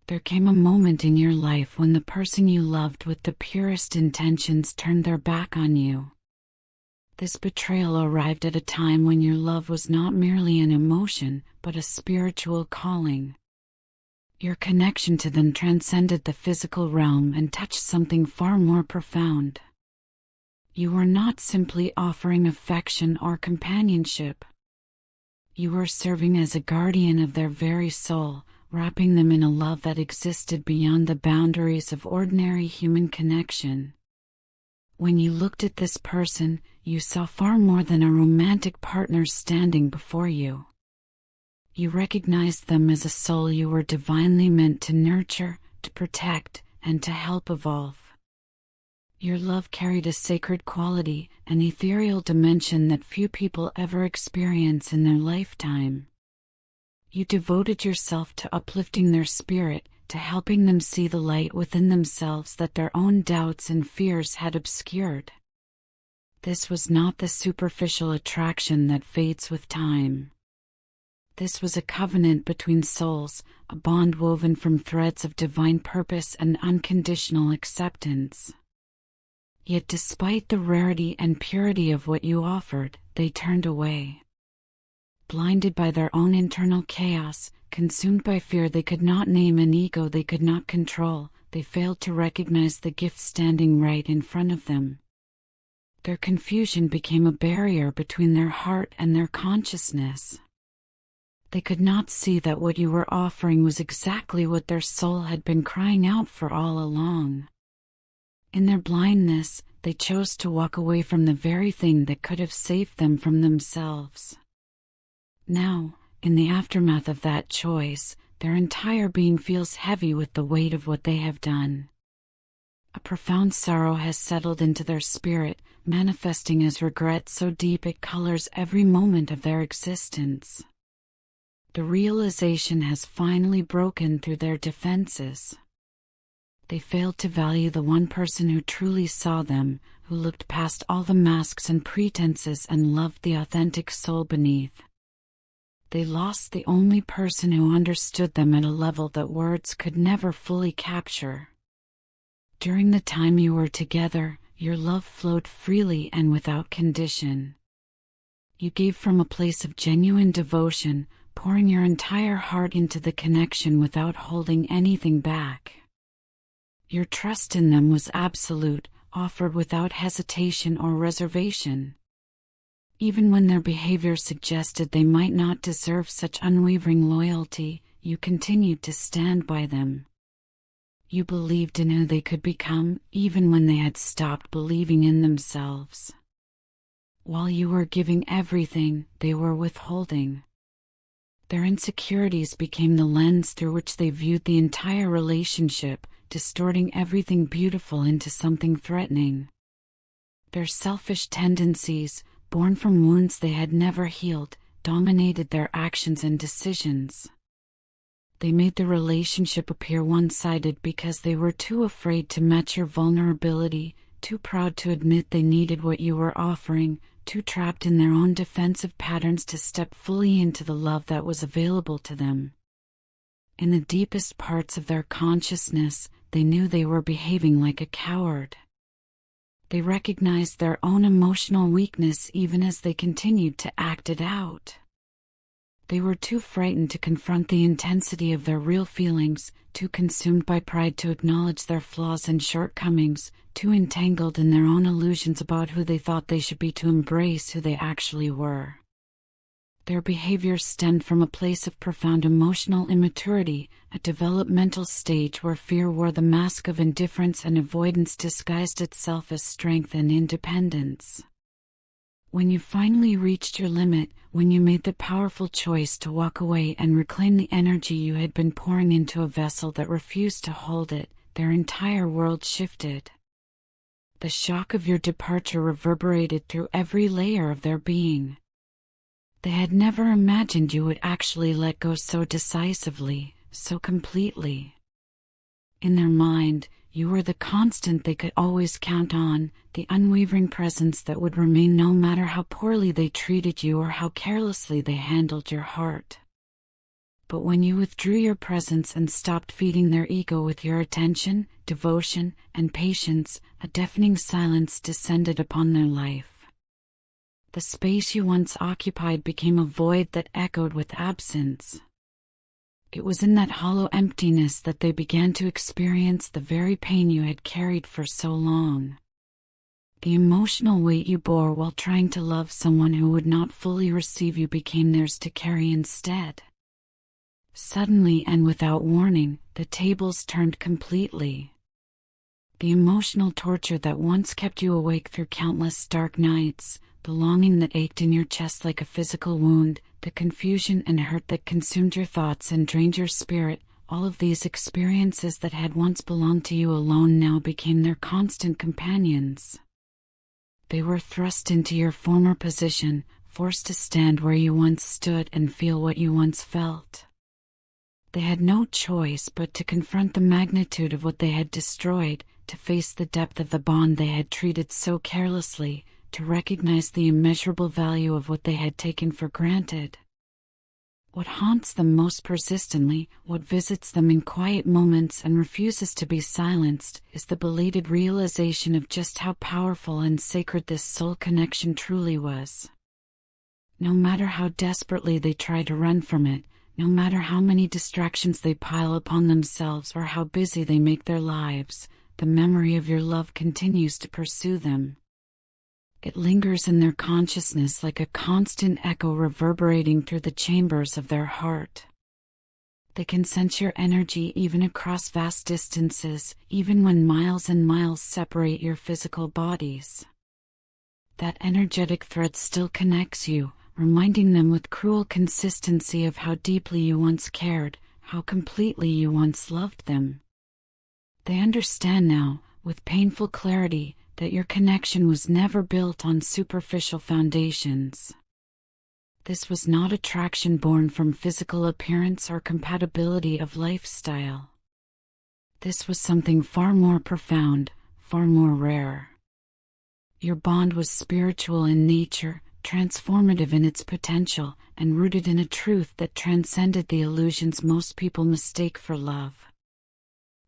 There came a moment in your life when the person you loved with the purest intentions turned their back on you. This betrayal arrived at a time when your love was not merely an emotion, but a spiritual calling. Your connection to them transcended the physical realm and touched something far more profound. You were not simply offering affection or companionship. You were serving as a guardian of their very soul, wrapping them in a love that existed beyond the boundaries of ordinary human connection. When you looked at this person, you saw far more than a romantic partner standing before you. You recognized them as a soul you were divinely meant to nurture, to protect, and to help evolve. Your love carried a sacred quality, an ethereal dimension that few people ever experience in their lifetime. You devoted yourself to uplifting their spirit, to helping them see the light within themselves that their own doubts and fears had obscured. This was not the superficial attraction that fades with time. This was a covenant between souls, a bond woven from threads of divine purpose and unconditional acceptance. Yet despite the rarity and purity of what you offered, they turned away. Blinded by their own internal chaos, consumed by fear they could not name, an ego they could not control, they failed to recognize the gift standing right in front of them. Their confusion became a barrier between their heart and their consciousness. They could not see that what you were offering was exactly what their soul had been crying out for all along. In their blindness, they chose to walk away from the very thing that could have saved them from themselves. Now, in the aftermath of that choice, their entire being feels heavy with the weight of what they have done. A profound sorrow has settled into their spirit, manifesting as regret so deep it colors every moment of their existence. The realization has finally broken through their defenses. They failed to value the one person who truly saw them, who looked past all the masks and pretenses and loved the authentic soul beneath. They lost the only person who understood them at a level that words could never fully capture. During the time you were together, your love flowed freely and without condition. You gave from a place of genuine devotion, pouring your entire heart into the connection without holding anything back. Your trust in them was absolute, offered without hesitation or reservation. Even when their behavior suggested they might not deserve such unwavering loyalty, you continued to stand by them. You believed in who they could become, even when they had stopped believing in themselves. While you were giving everything, they were withholding. Their insecurities became the lens through which they viewed the entire relationship, distorting everything beautiful into something threatening. Their selfish tendencies, born from wounds they had never healed, dominated their actions and decisions. They made the relationship appear one-sided because they were too afraid to match your vulnerability, too proud to admit they needed what you were offering, too trapped in their own defensive patterns to step fully into the love that was available to them. In the deepest parts of their consciousness, they knew they were behaving like a coward. They recognized their own emotional weakness even as they continued to act it out. They were too frightened to confront the intensity of their real feelings, too consumed by pride to acknowledge their flaws and shortcomings, too entangled in their own illusions about who they thought they should be to embrace who they actually were. Their behavior stemmed from a place of profound emotional immaturity, a developmental stage where fear wore the mask of indifference and avoidance disguised itself as strength and independence. When you finally reached your limit, when you made the powerful choice to walk away and reclaim the energy you had been pouring into a vessel that refused to hold it, their entire world shifted. The shock of your departure reverberated through every layer of their being. They had never imagined you would actually let go so decisively, so completely. In their mind, you were the constant they could always count on, the unwavering presence that would remain no matter how poorly they treated you or how carelessly they handled your heart. But when you withdrew your presence and stopped feeding their ego with your attention, devotion, and patience, a deafening silence descended upon their life. The space you once occupied became a void that echoed with absence. It was in that hollow emptiness that they began to experience the very pain you had carried for so long. The emotional weight you bore while trying to love someone who would not fully receive you became theirs to carry instead. Suddenly and without warning, the tables turned completely. The emotional torture that once kept you awake through countless dark nights, the longing that ached in your chest like a physical wound, the confusion and hurt that consumed your thoughts and drained your spirit, all of these experiences that had once belonged to you alone now became their constant companions. They were thrust into your former position, forced to stand where you once stood and feel what you once felt. They had no choice but to confront the magnitude of what they had destroyed, to face the depth of the bond they had treated so carelessly, to recognize the immeasurable value of what they had taken for granted. What haunts them most persistently, what visits them in quiet moments and refuses to be silenced, is the belated realization of just how powerful and sacred this soul connection truly was. No matter how desperately they try to run from it, no matter how many distractions they pile upon themselves or how busy they make their lives, the memory of your love continues to pursue them. It lingers in their consciousness like a constant echo reverberating through the chambers of their heart. They can sense your energy even across vast distances, even when miles and miles separate your physical bodies. That energetic thread still connects you, reminding them with cruel consistency of how deeply you once cared, how completely you once loved them. They understand now, with painful clarity, that your connection was never built on superficial foundations. This was not attraction born from physical appearance or compatibility of lifestyle. This was something far more profound, far more rare. Your bond was spiritual in nature, transformative in its potential, and rooted in a truth that transcended the illusions most people mistake for love.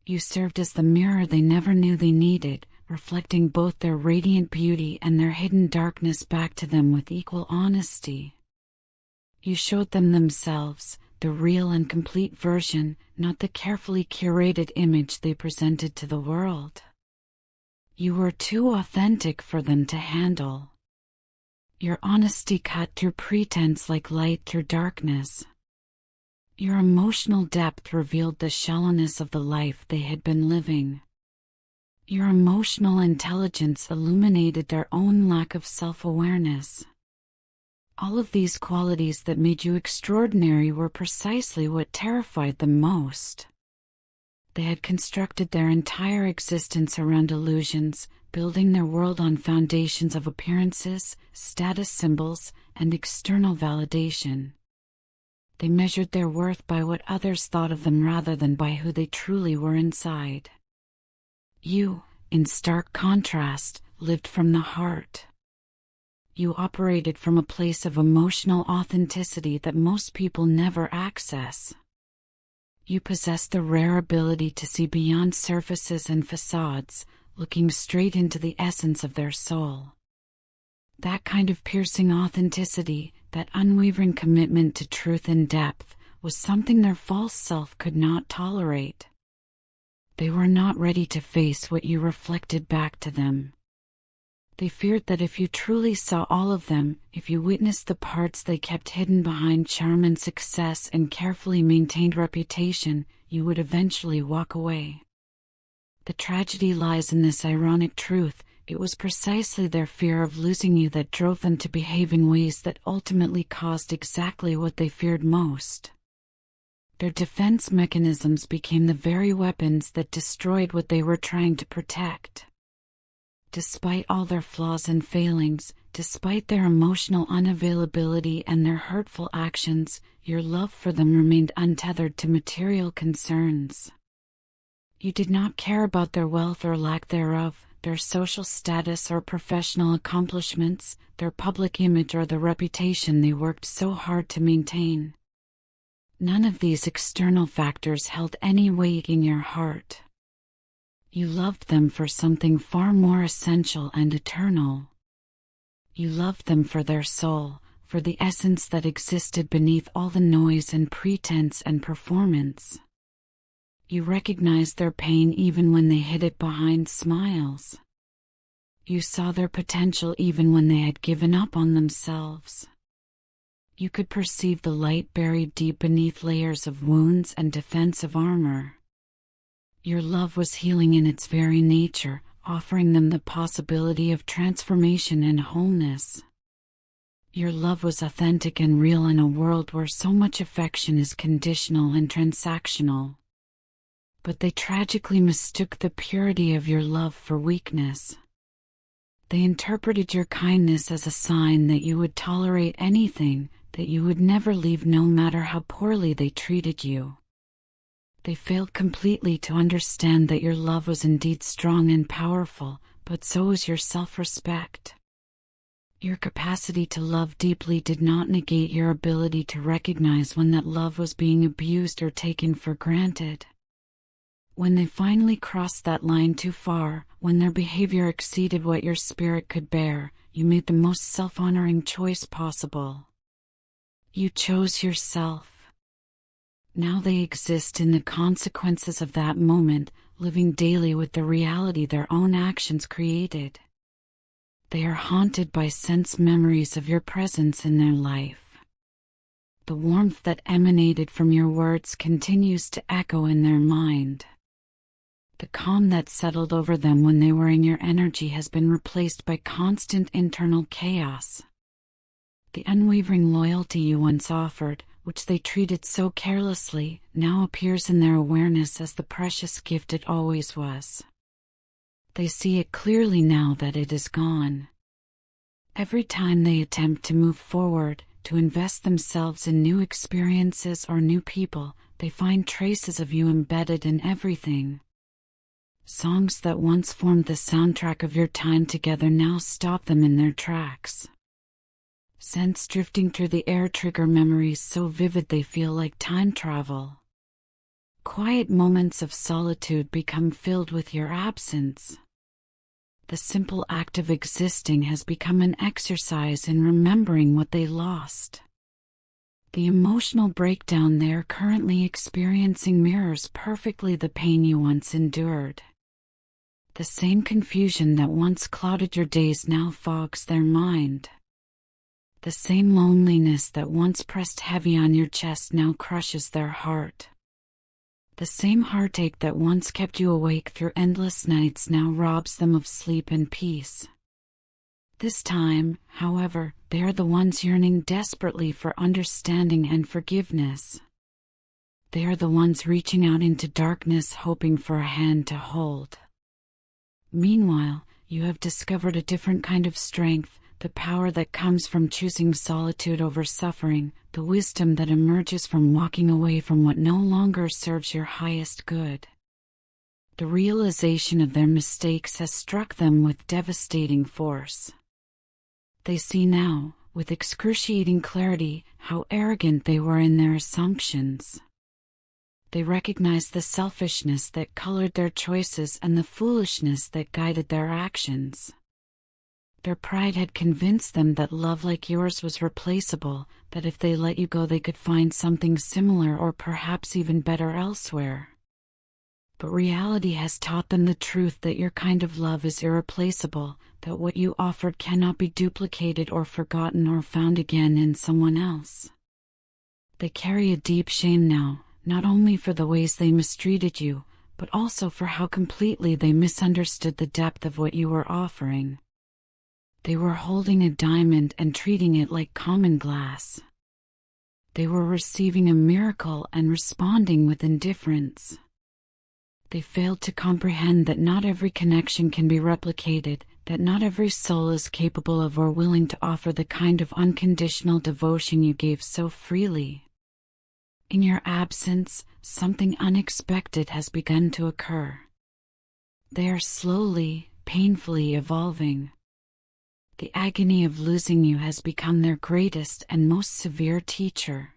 You served as the mirror they never knew they needed, reflecting both their radiant beauty and their hidden darkness back to them with equal honesty. You showed them themselves, the real and complete version, not the carefully curated image they presented to the world. You were too authentic for them to handle. Your honesty cut through pretense like light through darkness. Your emotional depth revealed the shallowness of the life they had been living. Your emotional intelligence illuminated their own lack of self-awareness. All of these qualities that made you extraordinary were precisely what terrified them most. They had constructed their entire existence around illusions, building their world on foundations of appearances, status symbols, and external validation. They measured their worth by what others thought of them rather than by who they truly were inside. You, in stark contrast, lived from the heart. You operated from a place of emotional authenticity that most people never access. You possessed the rare ability to see beyond surfaces and facades, looking straight into the essence of their soul. That kind of piercing authenticity, that unwavering commitment to truth and depth, was something their false self could not tolerate. They were not ready to face what you reflected back to them. They feared that if you truly saw all of them, if you witnessed the parts they kept hidden behind charm and success and carefully maintained reputation, you would eventually walk away. The tragedy lies in this ironic truth. It was precisely their fear of losing you that drove them to behave in ways that ultimately caused exactly what they feared most. Their defense mechanisms became the very weapons that destroyed what they were trying to protect. Despite all their flaws and failings, despite their emotional unavailability and their hurtful actions, your love for them remained untethered to material concerns. You did not care about their wealth or lack thereof, their social status or professional accomplishments, their public image or the reputation they worked so hard to maintain. None of these external factors held any weight in your heart. You loved them for something far more essential and eternal. You loved them for their soul, for the essence that existed beneath all the noise and pretense and performance. You recognized their pain even when they hid it behind smiles. You saw their potential even when they had given up on themselves. You could perceive the light buried deep beneath layers of wounds and defensive armor. Your love was healing in its very nature, offering them the possibility of transformation and wholeness. Your love was authentic and real in a world where so much affection is conditional and transactional. But they tragically mistook the purity of your love for weakness. They interpreted your kindness as a sign that you would tolerate anything, that you would never leave no matter how poorly they treated you. They failed completely to understand that your love was indeed strong and powerful, but so was your self-respect. Your capacity to love deeply did not negate your ability to recognize when that love was being abused or taken for granted. When they finally crossed that line too far, when their behavior exceeded what your spirit could bear, you made the most self-honoring choice possible. You chose yourself. Now they exist in the consequences of that moment, living daily with the reality their own actions created. They are haunted by sense memories of your presence in their life. The warmth that emanated from your words continues to echo in their mind. The calm that settled over them when they were in your energy has been replaced by constant internal chaos. The unwavering loyalty you once offered, which they treated so carelessly, now appears in their awareness as the precious gift it always was. They see it clearly now that it is gone. Every time they attempt to move forward, to invest themselves in new experiences or new people, they find traces of you embedded in everything. Songs that once formed the soundtrack of your time together now stop them in their tracks. Scents drifting through the air trigger memories so vivid they feel like time travel. Quiet moments of solitude become filled with your absence. The simple act of existing has become an exercise in remembering what they lost. The emotional breakdown they are currently experiencing mirrors perfectly the pain you once endured. The same confusion that once clouded your days now fogs their mind. The same loneliness that once pressed heavy on your chest now crushes their heart. The same heartache that once kept you awake through endless nights now robs them of sleep and peace. This time, however, they are the ones yearning desperately for understanding and forgiveness. They are the ones reaching out into darkness hoping for a hand to hold. Meanwhile, you have discovered a different kind of strength, the power that comes from choosing solitude over suffering, the wisdom that emerges from walking away from what no longer serves your highest good. The realization of their mistakes has struck them with devastating force. They see now, with excruciating clarity, how arrogant they were in their assumptions. They recognize the selfishness that colored their choices and the foolishness that guided their actions. Their pride had convinced them that love like yours was replaceable, that if they let you go they could find something similar or perhaps even better elsewhere. But reality has taught them the truth that your kind of love is irreplaceable, that what you offered cannot be duplicated or forgotten or found again in someone else. They carry a deep shame now, not only for the ways they mistreated you, but also for how completely they misunderstood the depth of what you were offering. They were holding a diamond and treating it like common glass. They were receiving a miracle and responding with indifference. They failed to comprehend that not every connection can be replicated, that not every soul is capable of or willing to offer the kind of unconditional devotion you gave so freely. In your absence, something unexpected has begun to occur. They are slowly, painfully evolving. The agony of losing you has become their greatest and most severe teacher.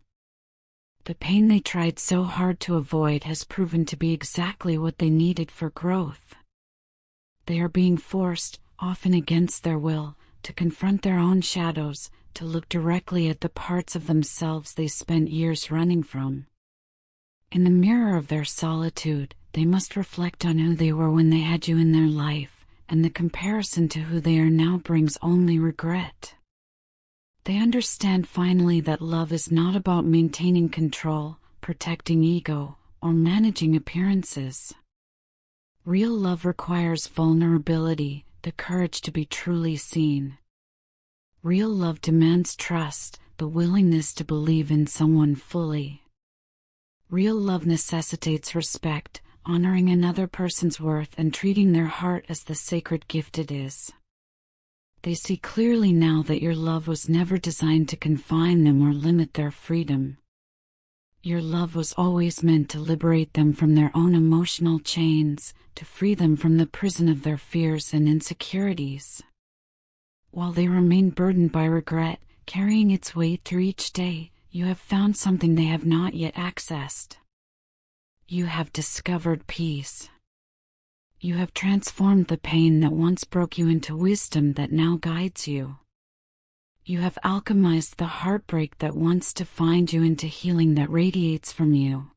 The pain they tried so hard to avoid has proven to be exactly what they needed for growth. They are being forced, often against their will, to confront their own shadows, to look directly at the parts of themselves they spent years running from. In the mirror of their solitude, they must reflect on who they were when they had you in their life, and the comparison to who they are now brings only regret. They understand finally that love is not about maintaining control, protecting ego, or managing appearances. Real love requires vulnerability, the courage to be truly seen. Real love demands trust, the willingness to believe in someone fully. Real love necessitates respect, honoring another person's worth and treating their heart as the sacred gift it is. They see clearly now that your love was never designed to confine them or limit their freedom. Your love was always meant to liberate them from their own emotional chains, to free them from the prison of their fears and insecurities. While they remain burdened by regret, carrying its weight through each day, you have found something they have not yet accessed. You have discovered peace. You have transformed the pain that once broke you into wisdom that now guides you. You have alchemized the heartbreak that once defined you into healing that radiates from you.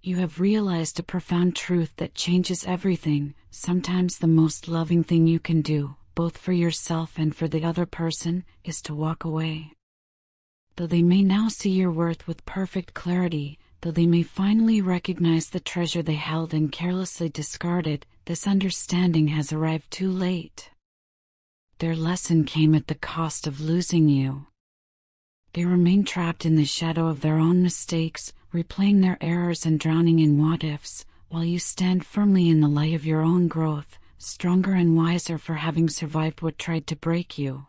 You have realized a profound truth that changes everything. Sometimes the most loving thing you can do, both for yourself and for the other person, is to walk away. Though they may now see your worth with perfect clarity, though they may finally recognize the treasure they held and carelessly discarded, this understanding has arrived too late. Their lesson came at the cost of losing you. They remain trapped in the shadow of their own mistakes, replaying their errors and drowning in what-ifs, while you stand firmly in the light of your own growth, stronger and wiser for having survived what tried to break you.